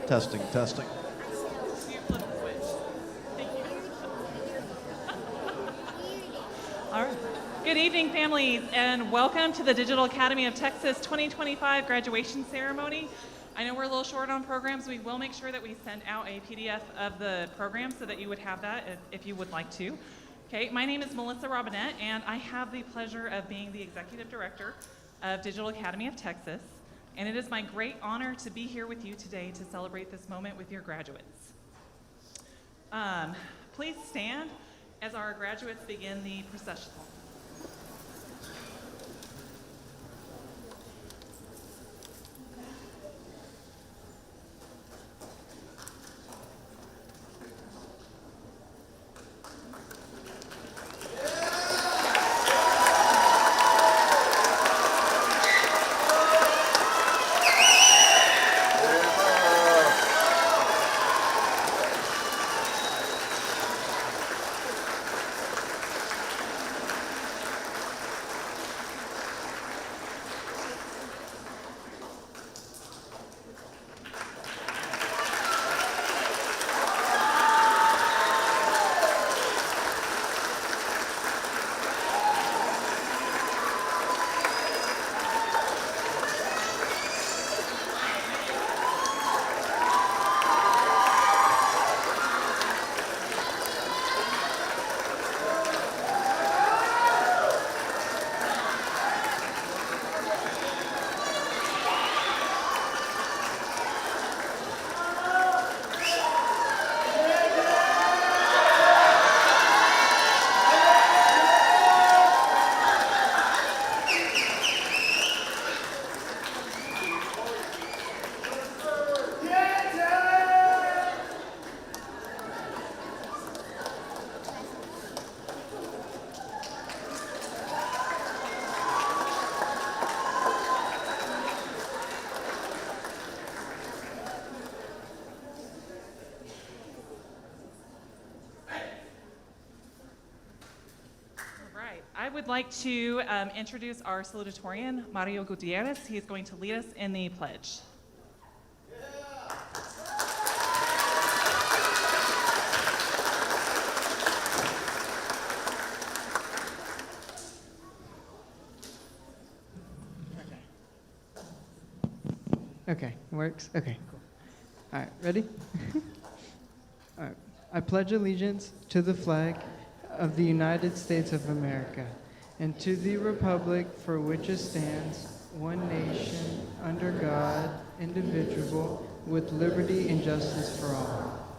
Testing, testing. All right. Good evening, families, and welcome to the Digital Academy of Texas 2025 graduation ceremony. I know we're a little short on programs. We will make sure that we send out a PDF of the program so that you would have that if you would like to. Okay, my name is Melissa Robinette, and I have the pleasure of being the Executive Director of Digital Academy of Texas. And it is my great honor to be here with you today to celebrate this moment with your graduates. Please stand as our graduates begin the processional. I would like to introduce our salutatorian, Mario Gutierrez. He is going to lead us in the pledge. Okay, works? Okay, cool. All right, ready? All right. I pledge allegiance to the flag of the United States of America and to the republic for which it stands, one nation, under God, indivisible, with liberty and justice for all.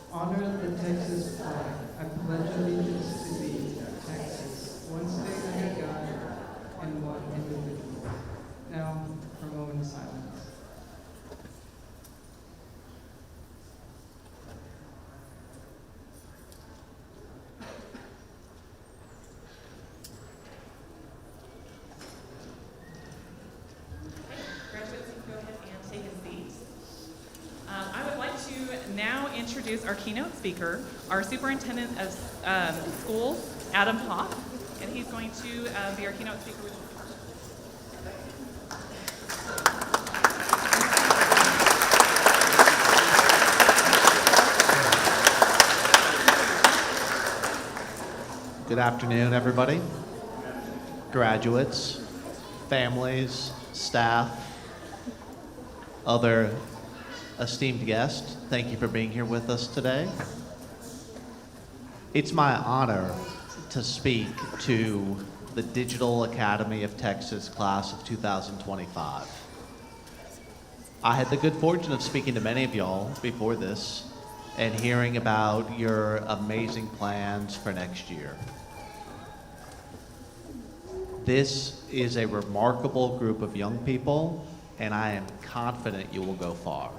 Honor the Texas flag. I pledge allegiance to thee, Texas, one state under God and one indivisible. Now, for a moment of silence. Introduce our keynote speaker, our superintendent of schools, Adam Hoff, and he's going to be our keynote speaker. Good afternoon, everybody. Graduates, families, staff, other esteemed guests, thank you for being here with us today. It's my honor to speak to the Digital Academy of Texas class of 2025. I had the good fortune of speaking to many of y'all before this and hearing about your amazing plans for next year. This is a remarkable group of young people, and I am confident you will go far.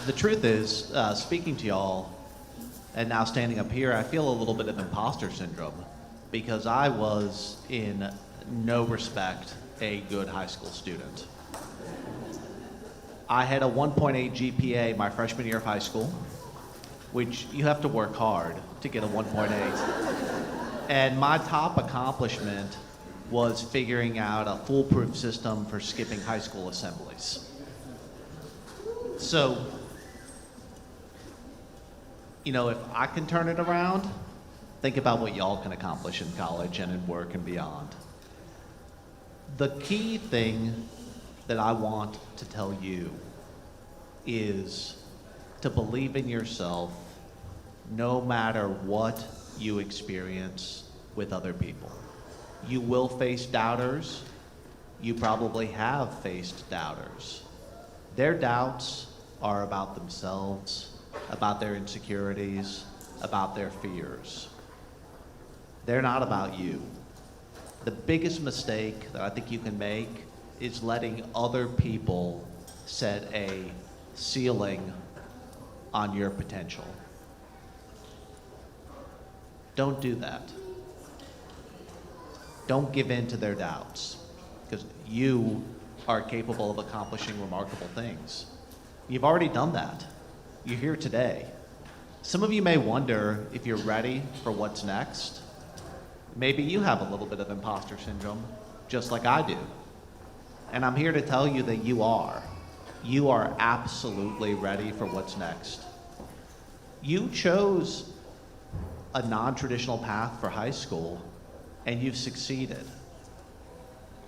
The truth is, speaking to y'all, and now standing up here, I feel a little bit of imposter syndrome because I was, in no respect, a good high school student. I had a 1.8 GPA my freshman year of high school. which you have to work hard to get a 1.8. And my top accomplishment was figuring out a foolproof system for skipping high school assemblies. So, you know, if I can turn it around, think about what y'all can accomplish in college and in work and beyond. The key thing that I want to tell you is to believe in yourself no matter what you experience with other people. You will face doubters. You probably have faced doubters. Their doubts are about themselves, about their insecurities, about their fears. They're not about you. The biggest mistake that I think you can make is letting other people set a ceiling on your potential. Don't do that. Don't give in to their doubts, because you are capable of accomplishing remarkable things. You've already done that. You're here today. Some of you may wonder if you're ready for what's next. Maybe you have a little bit of imposter syndrome, just like I do. And I'm here to tell you that you are. You are absolutely ready for what's next. You chose a non-traditional path for high school, and you've succeeded.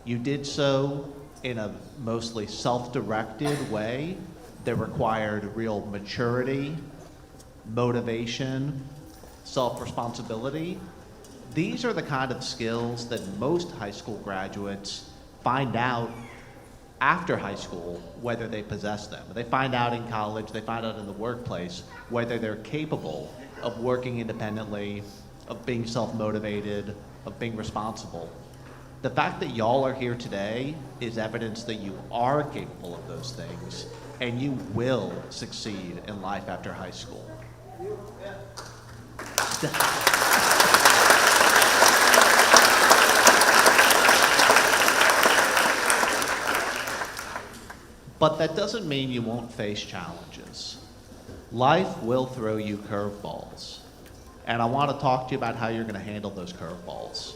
You did so in a mostly self-directed way that required real maturity, motivation, self-responsibility. These are the kind of skills that most high school graduates find out after high school whether they possess them. They find out in college, they find out in the workplace whether they're capable of working independently, of being self-motivated, of being responsible. The fact that y'all are here today is evidence that you are capable of those things, and you will succeed in life after high school. But that doesn't mean you won't face challenges. Life will throw you curveballs. And I want to talk to you about how you're going to handle those curveballs.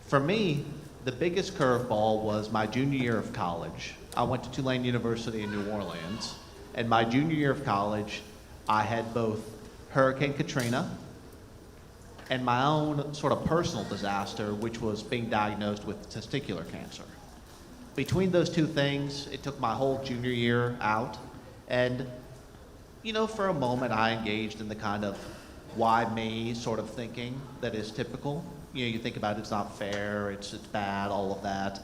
For me, the biggest curveball was my junior year of college. I went to Tulane University in New Orleans, and my junior year of college, I had both Hurricane Katrina and my own sort of personal disaster, which was being diagnosed with testicular cancer. Between those two things, it took my whole junior year out, and you know, for a moment I engaged in the kind of why me sort of thinking that is typical. You know, you think about it's not fair, it's bad, all of that.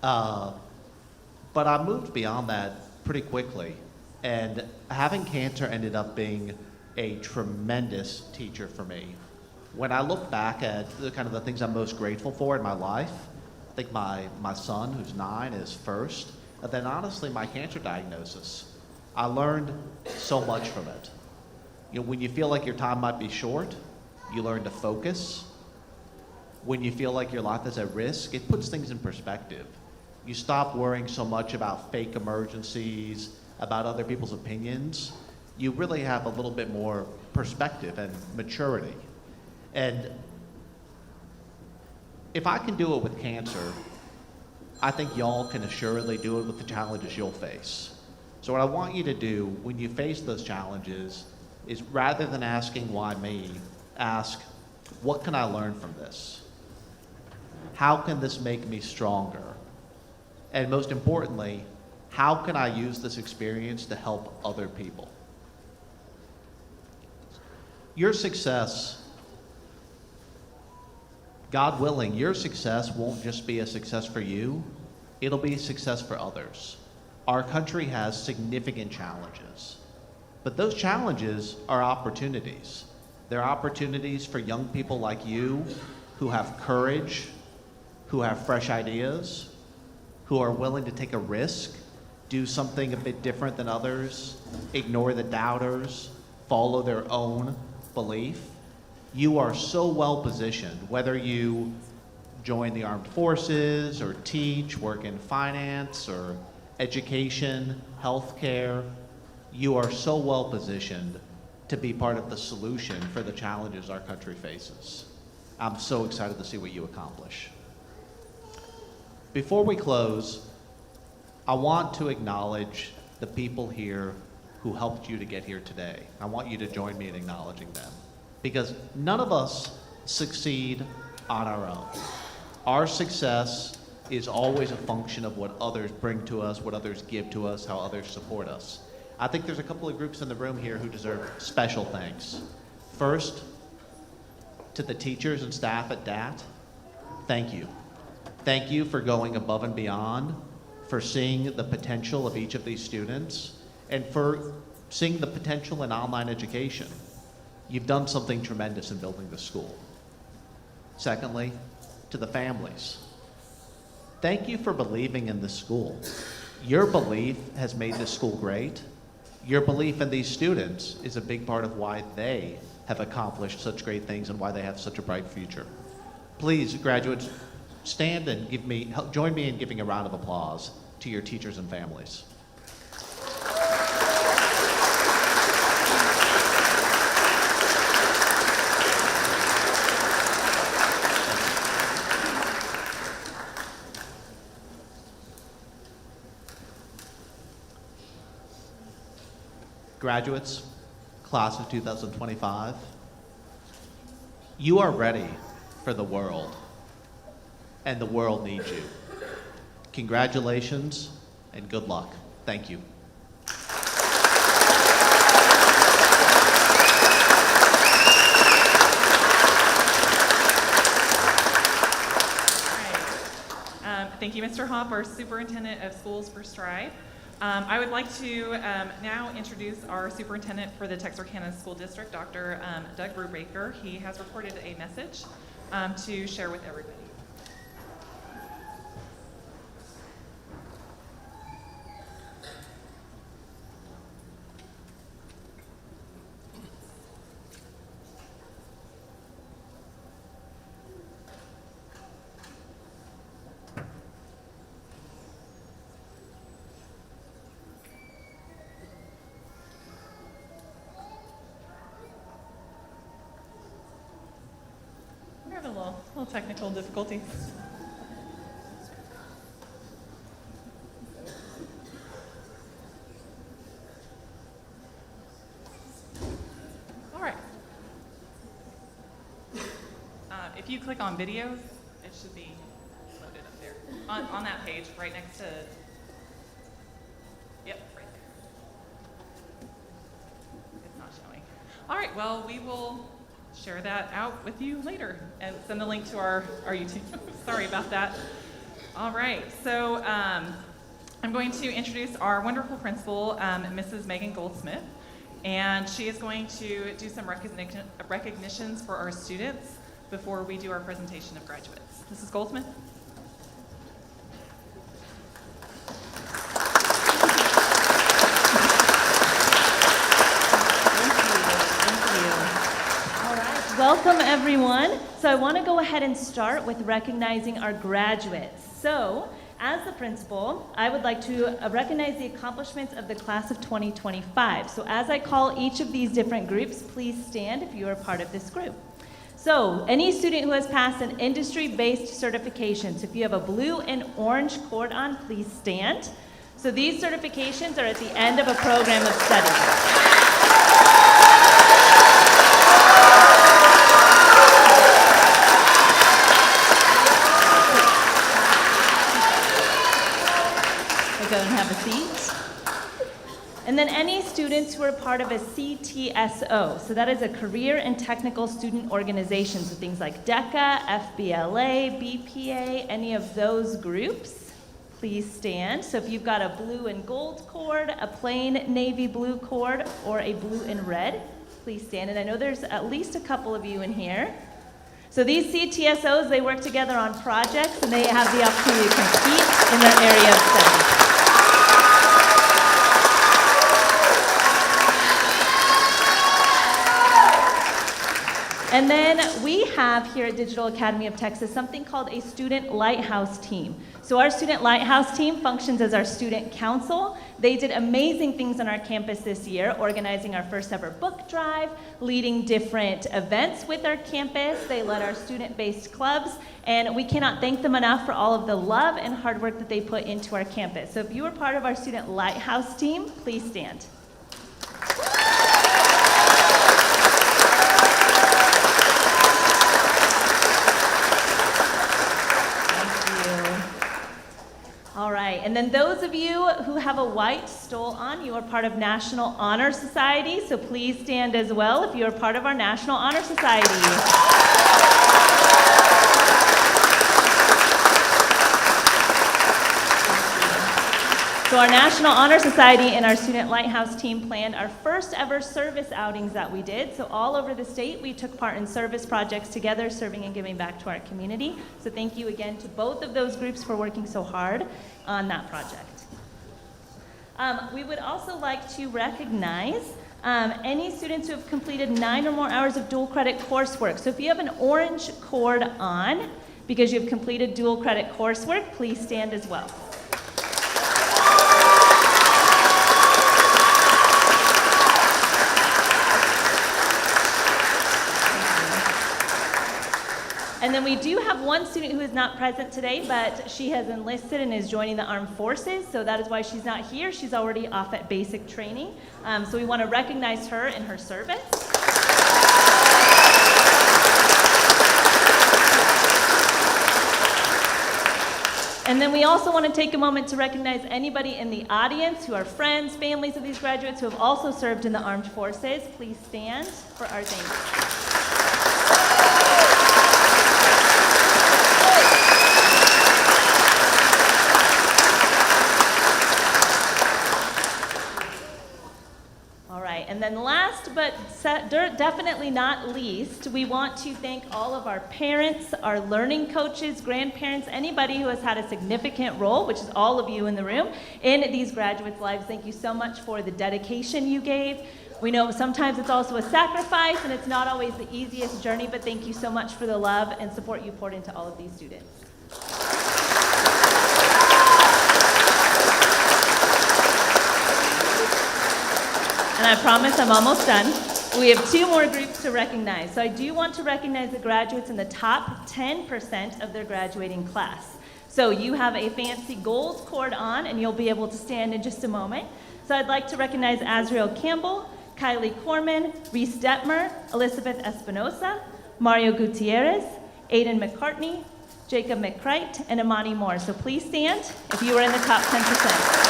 But I moved beyond that pretty quickly, and having cancer ended up being a tremendous teacher for me. When I look back at the kind of the things I'm most grateful for in my life, I think my son, who's 9, is first, and then honestly my cancer diagnosis. I learned so much from it. You know, when you feel like your time might be short, you learn to focus. When you feel like your life is at risk, it puts things in perspective. You stop worrying so much about fake emergencies, about other people's opinions. You really have a little bit more perspective and maturity. And if I can do it with cancer, I think y'all can assuredly do it with the challenges you'll face. So what I want you to do when you face those challenges is, rather than asking why me, ask, what can I learn from this? How can this make me stronger? And most importantly, how can I use this experience to help other people? Your success, God willing, your success won't just be a success for you, it'll be a success for others. Our country has significant challenges, but those challenges are opportunities. They're opportunities for young people like you who have courage, who have fresh ideas, who are willing to take a risk, do something a bit different than others, ignore the doubters, follow their own belief. You are so well positioned, whether you join the armed forces or teach, work in finance or education, healthcare. you are so well positioned to be part of the solution for the challenges our country faces. I'm so excited to see what you accomplish. Before we close, I want to acknowledge the people here who helped you to get here today. I want you to join me in acknowledging them, because none of us succeed on our own. Our success is always a function of what others bring to us, what others give to us, how others support us. I think there's a couple of groups in the room here who deserve special thanks. First, to the teachers and staff at DAT, thank you. Thank you for going above and beyond, for seeing the potential of each of these students, and for seeing the potential in online education. You've done something tremendous in building the school. Secondly, to the families, thank you for believing in this school. Your belief has made this school great. Your belief in these students is a big part of why they have accomplished such great things and why they have such a bright future. Please, graduates, stand and join me in giving a round of applause to your teachers and families. Graduates, class of 2025, you are ready for the world, and the world needs you. Congratulations and good luck. Thank you. Thank you, Mr. Hopp, our Superintendent of Schools for Stride. I would like to now introduce our Superintendent for the Texarkana School District, Dr. Doug Brubaker. He has recorded a message to share with everybody. We're having a little technical difficulties. All right. If you click on videos, it should be loaded up there. On that page, right next to, yep, right there. It's not showing. All right, well, we will share that out with you later and send the link to our YouTube. Sorry about that. All right, so I'm going to introduce our wonderful principal, Mrs. Megan Goldsmith, and she is going to do some recognitions for our students before we do our presentation of graduates. Mrs. Goldsmith? Welcome, everyone. So I want to go ahead and start with recognizing our graduates. So, as the principal, I would like to recognize the accomplishments of the class of 2025. So as I call each of these different groups, please stand if you are part of this group. So, any student who has passed an industry-based certification, so if you have a blue and orange cord on, please stand. So these certifications are at the end of a program of study. Go and have a seat. And then any students who are part of a CTSO, so that is a career and technical student organization, so things like DECA, FBLA, BPA, any of those groups, please stand. So if you've got a blue and gold cord, a plain navy blue cord, or a blue and red, please stand. And I know there's at least a couple of you in here. So these CTSOs, they work together on projects, and they have the opportunity to compete in their area of study. And then we have here at Digital Academy of Texas something called a Student Lighthouse Team. So our Student Lighthouse Team functions as our student council. They did amazing things on our campus this year, organizing our first ever book drive, leading different events with our campus. They led our student-based clubs, and we cannot thank them enough for all of the love and hard work that they put into our campus. So if you are part of our Student Lighthouse Team, please stand. All right, and then those of you who have a white stole on, you are part of National Honor Society, so please stand as well if you are part of our National Honor Society. So our National Honor Society and our Student Lighthouse Team planned our first ever service outings that we did. So all over the state, we took part in service projects together, serving and giving back to our community. So thank you again to both of those groups for working so hard on that project. We would also like to recognize any students who have completed 9 or more hours of dual credit coursework. So if you have an orange cord on because you've completed dual credit coursework, please stand as well. And then we do have one student who is not present today, but she has enlisted and is joining the armed forces, so that is why she's not here. She's already off at basic training. So we want to recognize her in her service. And then we also want to take a moment to recognize anybody in the audience who are friends, families of these graduates who have also served in the armed forces. Please stand for our thanks. And then last but definitely not least, we want to thank all of our parents, our learning coaches, grandparents, anybody who has had a significant role, which is all of you in the room, in these graduates' lives. Thank you so much for the dedication you gave. We know sometimes it's also a sacrifice and it's not always the easiest journey, but thank you so much for the love and support you poured into all of these students. And I promise I'm almost done. We have 2 more groups to recognize. So I do want to recognize the graduates in the top 10% of their graduating class. So you have a fancy gold cord on, and you'll be able to stand in just a moment. So I'd like to recognize Azriel Campbell, Kylie Corman, Reese Detmer, Elizabeth Espinosa, Mario Gutierrez, Aiden McCartney, Jacob McCrite, and Amani Moore. So please stand if you are in the top 10%.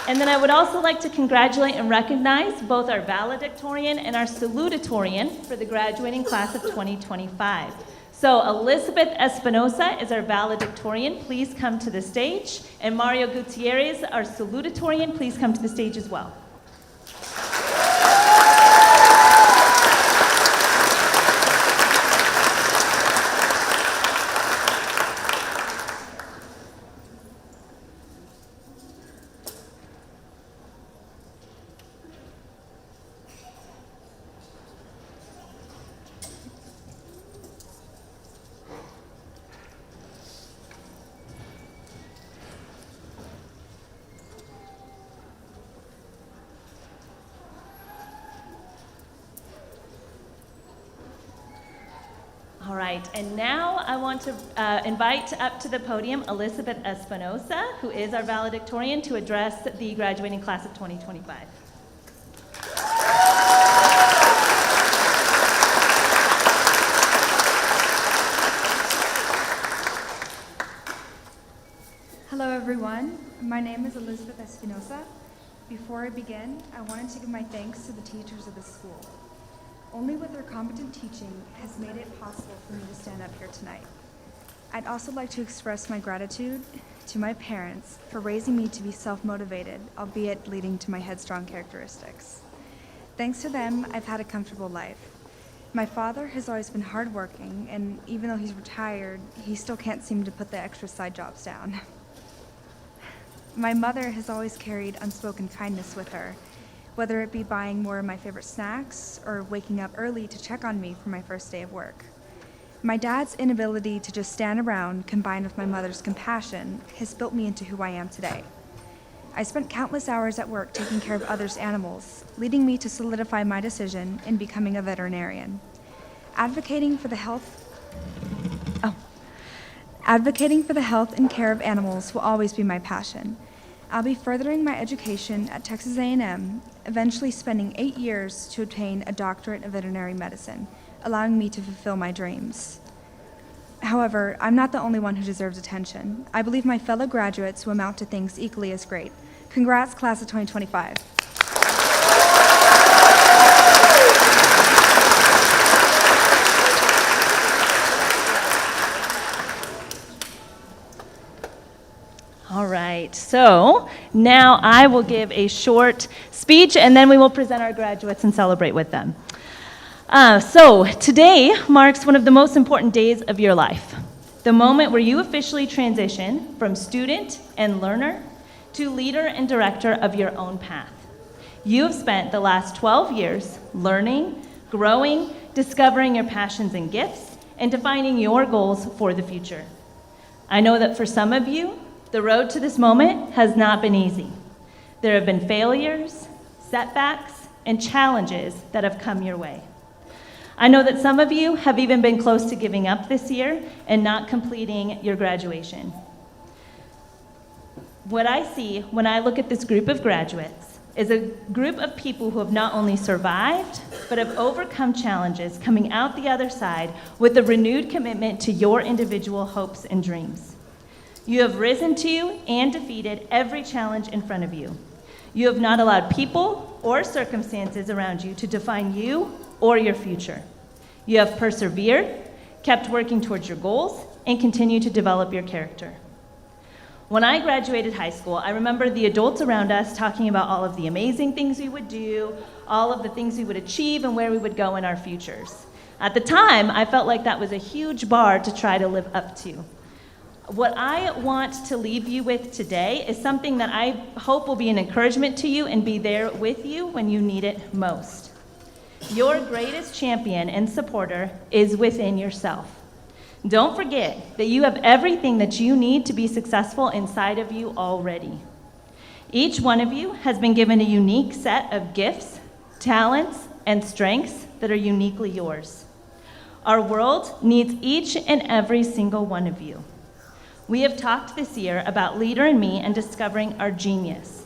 And then I would also like to congratulate and recognize both our valedictorian and our salutatorian for the graduating class of 2025. So Elizabeth Espinosa is our valedictorian. Please come to the stage. And Mario Gutierrez, our salutatorian, please come to the stage as well. All right, and now I want to invite up to the podium Elizabeth Espinosa, who is our valedictorian, to address the graduating class of 2025. Hello everyone, my name is Elizabeth Espinosa. Before I begin, I wanted to give my thanks to the teachers of this school. Only with their competent teaching has made it possible for me to stand up here tonight. I'd also like to express my gratitude to my parents for raising me to be self-motivated, albeit leading to my headstrong characteristics. Thanks to them, I've had a comfortable life. My father has always been hardworking, and even though he's retired, he still can't seem to put the extra side jobs down. My mother has always carried unspoken kindness with her, whether it be buying more of my favorite snacks or waking up early to check on me for my first day of work. My dad's inability to just stand around, combined with my mother's compassion, has built me into who I am today. I spent countless hours at work taking care of others' animals, leading me to solidify my decision in becoming a veterinarian. Advocating for the health and care of animals will always be my passion. I'll be furthering my education at Texas A&M, eventually spending 8 years to obtain a doctorate in veterinary medicine, allowing me to fulfill my dreams. However, I'm not the only one who deserves attention. I believe my fellow graduates will amount to things equally as great. Congrats, class of 2025. All right, so now I will give a short speech and then we will present our graduates and celebrate with them. So today marks one of the most important days of your life, the moment where you officially transition from student and learner to leader and director of your own path. You have spent the last 12 years learning, growing, discovering your passions and gifts, and defining your goals for the future. I know that for some of you, the road to this moment has not been easy. There have been failures, setbacks, and challenges that have come your way. I know that some of you have even been close to giving up this year and not completing your graduation. What I see when I look at this group of graduates is a group of people who have not only survived, but have overcome challenges, coming out the other side with a renewed commitment to your individual hopes and dreams. You have risen to and defeated every challenge in front of you. You have not allowed people or circumstances around you to define you or your future. You have persevered, kept working towards your goals, and continue to develop your character. When I graduated high school, I remember the adults around us talking about all of the amazing things we would do, all of the things we would achieve, and where we would go in our futures. At the time, I felt like that was a huge bar to try to live up to. What I want to leave you with today is something that I hope will be an encouragement to you and be there with you when you need it most. Your greatest champion and supporter is within yourself. Don't forget that you have everything that you need to be successful inside of you already. Each one of you has been given a unique set of gifts, talents, and strengths that are uniquely yours. Our world needs each and every single one of you. We have talked this year about Leader in Me and discovering our genius.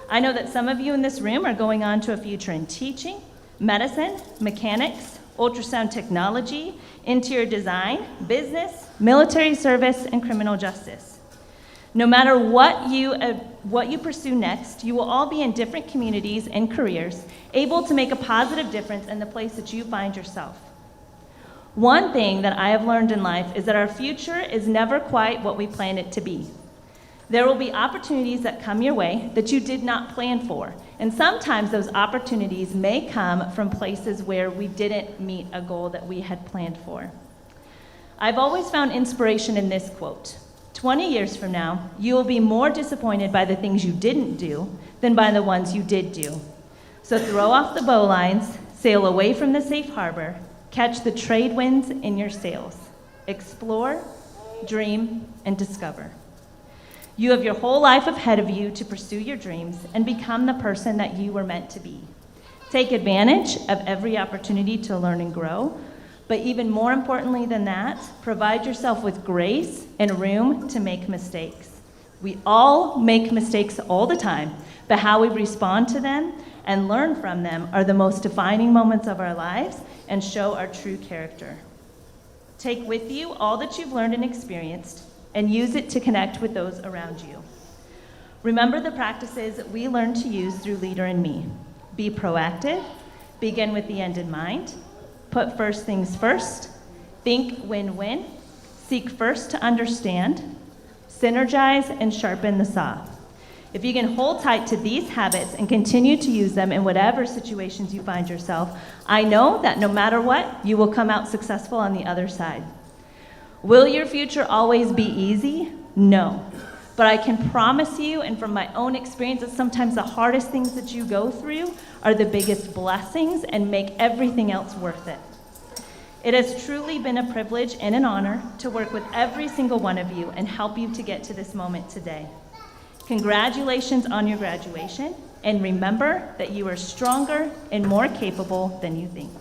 I know that some of you in this room are going on to a future in teaching, medicine, mechanics, ultrasound technology, interior design, business, military service, and criminal justice. No matter what you pursue next, you will all be in different communities and careers, able to make a positive difference in the place that you find yourself. One thing that I have learned in life is that our future is never quite what we planned it to be. There will be opportunities that come your way that you did not plan for, and sometimes those opportunities may come from places where we didn't meet a goal that we had planned for. I've always found inspiration in this quote: 20 years from now, you will be more disappointed by the things you didn't do than by the ones you did do. So throw off the bowlines, sail away from the safe harbor, catch the trade winds in your sails. Explore, dream, and discover. You have your whole life ahead of you to pursue your dreams and become the person that you were meant to be. Take advantage of every opportunity to learn and grow, but even more importantly than that, provide yourself with grace and room to make mistakes. We all make mistakes all the time, but how we respond to them and learn from them are the most defining moments of our lives and show our true character. Take with you all that you've learned and experienced and use it to connect with those around you. Remember the practices we learned to use through Leader in Me. Be proactive, begin with the end in mind, put first things first, think win-win, seek first to understand, synergize, and sharpen the saw. If you can hold tight to these habits and continue to use them in whatever situations you find yourself, I know that no matter what, you will come out successful on the other side. Will your future always be easy? No. But I can promise you, and from my own experience, that sometimes the hardest things that you go through are the biggest blessings and make everything else worth it. It has truly been a privilege and an honor to work with every single one of you and help you to get to this moment today. Congratulations on your graduation, and remember that you are stronger and more capable than you think.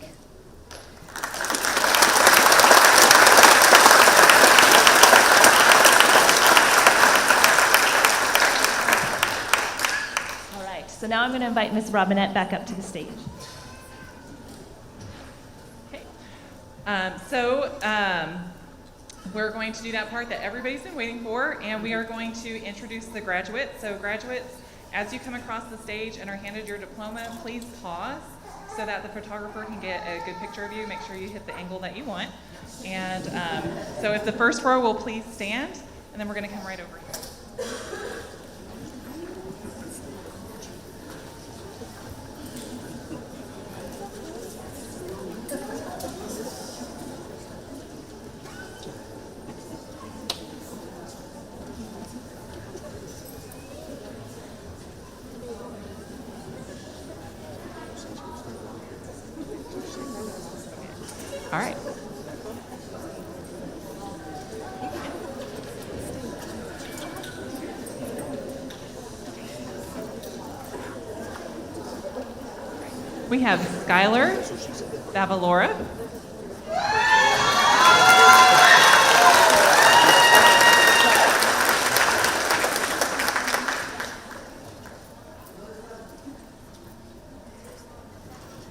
All right, so now I'm going to invite Ms. Robinette back up to the stage. Okay. We're going to do that part that everybody's been waiting for, and we are going to introduce the graduates. So graduates, as you come across the stage and are handed your diploma, please pause so that the photographer can get a good picture of you. Make sure you hit the angle that you want. And so if the first row will please stand, and then we're going to come right over here. All right. We have Skylar Bavalora.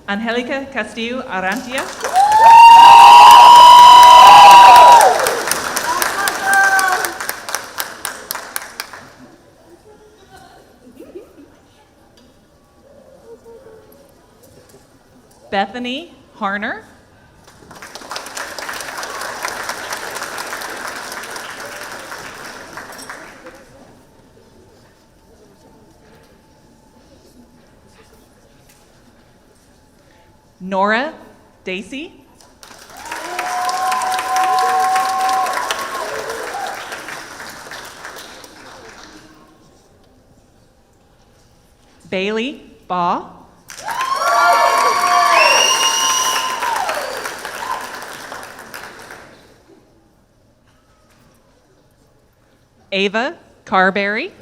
Angelica Castillo Arantia. Bethany Harner. Nora Dacey. Bailey Baugh. Ava Carberry.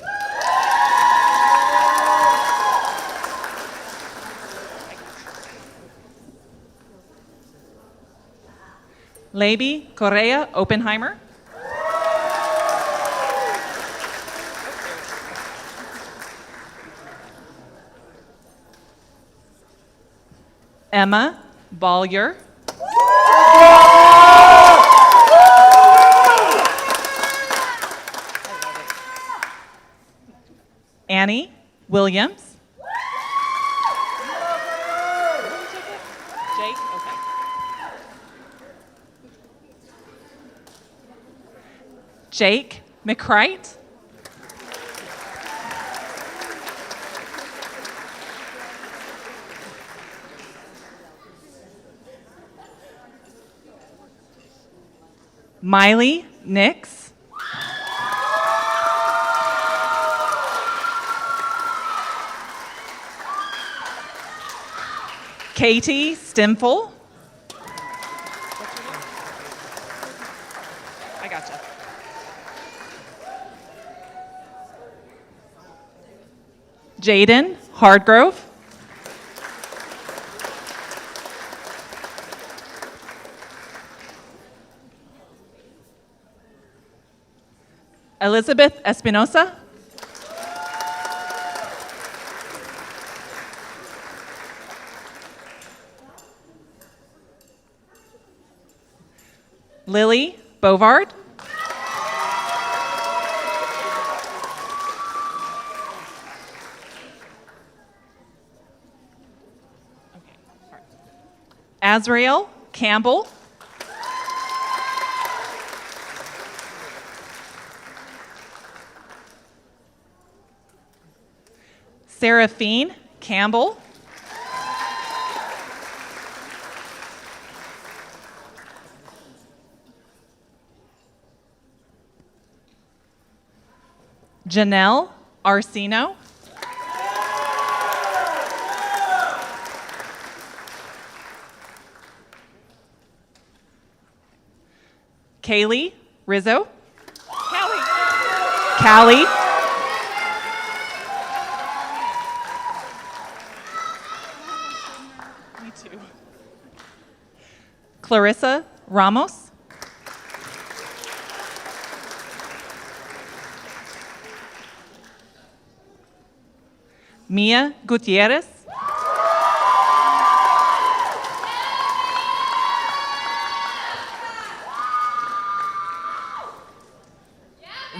Leiby Correa Oppenheimer. Emma Bollier. Annie Williams. Jake? Okay. Jake McCrite. Miley Nix. Katie Stimful. I gotcha. Jaden Hardgrove. Elizabeth Espinosa. Lily Bovard. Azrael Campbell. Seraphine Campbell. Janelle Arcino. Kaylee Rizzo. Callie. Me too. Clarissa Ramos. Mia Gutierrez.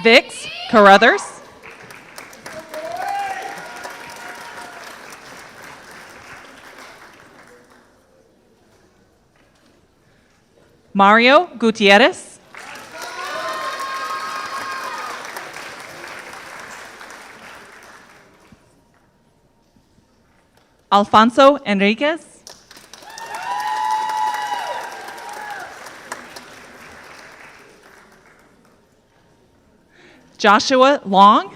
Vix Carruthers. Mario Gutierrez. Alfonso Enriquez. Joshua Long.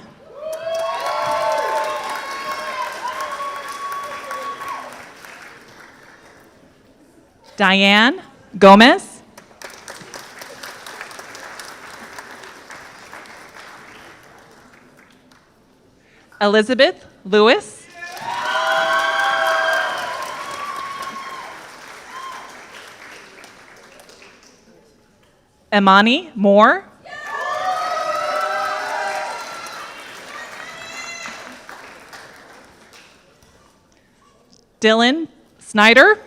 Diane Gomez. Elizabeth Lewis. Imani Moore. Dylan Snyder.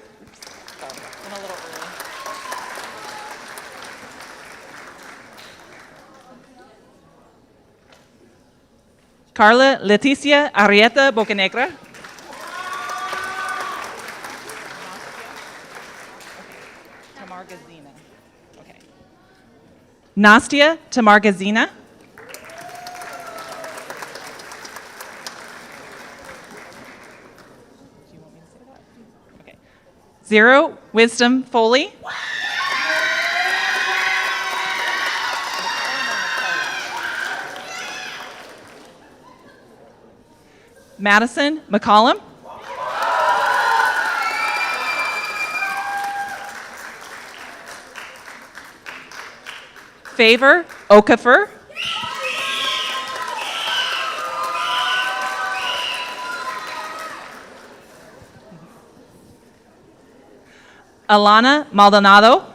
Carla Leticia Arrieta Bocanegra. Tamargazina. Okay. Nastia Tamargazina. Okay. Zero Wisdom Foley. Madison McCollum. Favor Okafor. Alana Maldonado.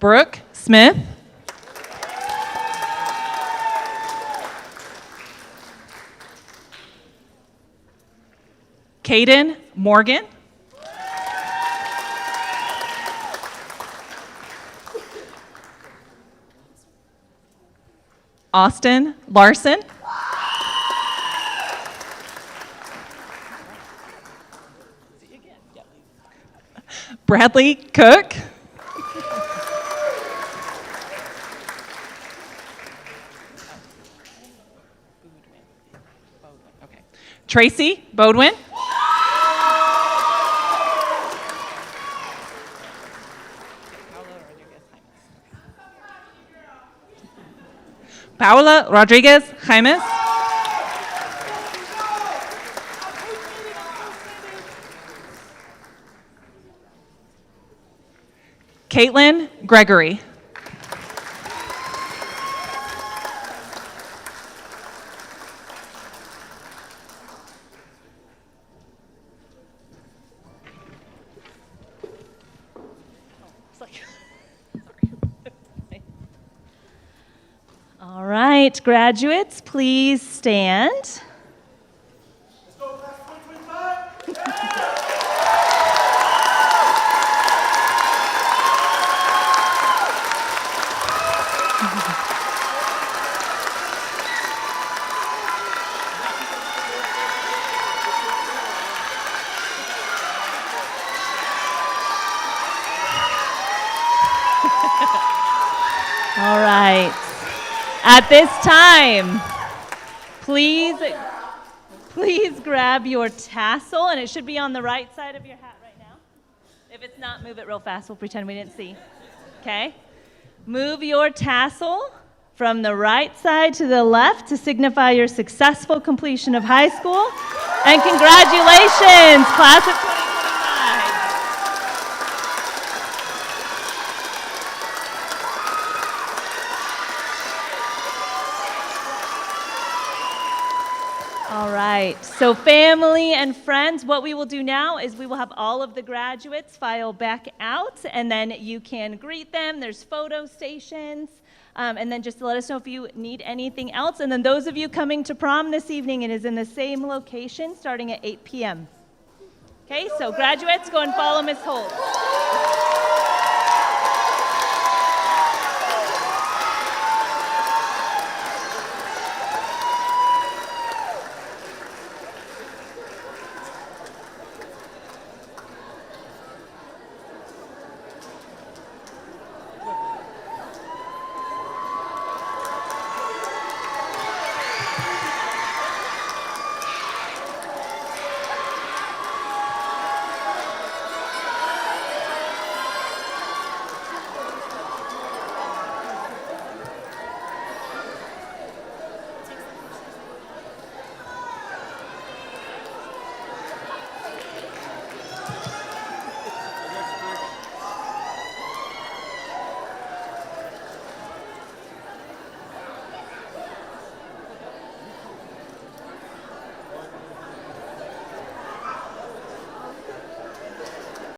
Brooke Smith. Caden Morgan. Austin Larson. Bradley Cook. Tracy Bodwin. Paola Rodriguez Jaimes. Caitlin Gregory. All right, graduates, please stand. All right. At this time, please grab your tassel, and it should be on the right side of your hat right now. If it's not, move it real fast. We'll pretend we didn't see. Okay? Move your tassel from the right side to the left to signify your successful completion of high school. And congratulations, class of 2025. All right, so family and friends, what we will do now is we will have all of the graduates file back out, and then you can greet them. There's photo stations, and then just let us know if you need anything else. And then those of you coming to prom this evening, it is in the same location starting at 8 p.m. Okay, so graduates, go and follow Ms. Holt.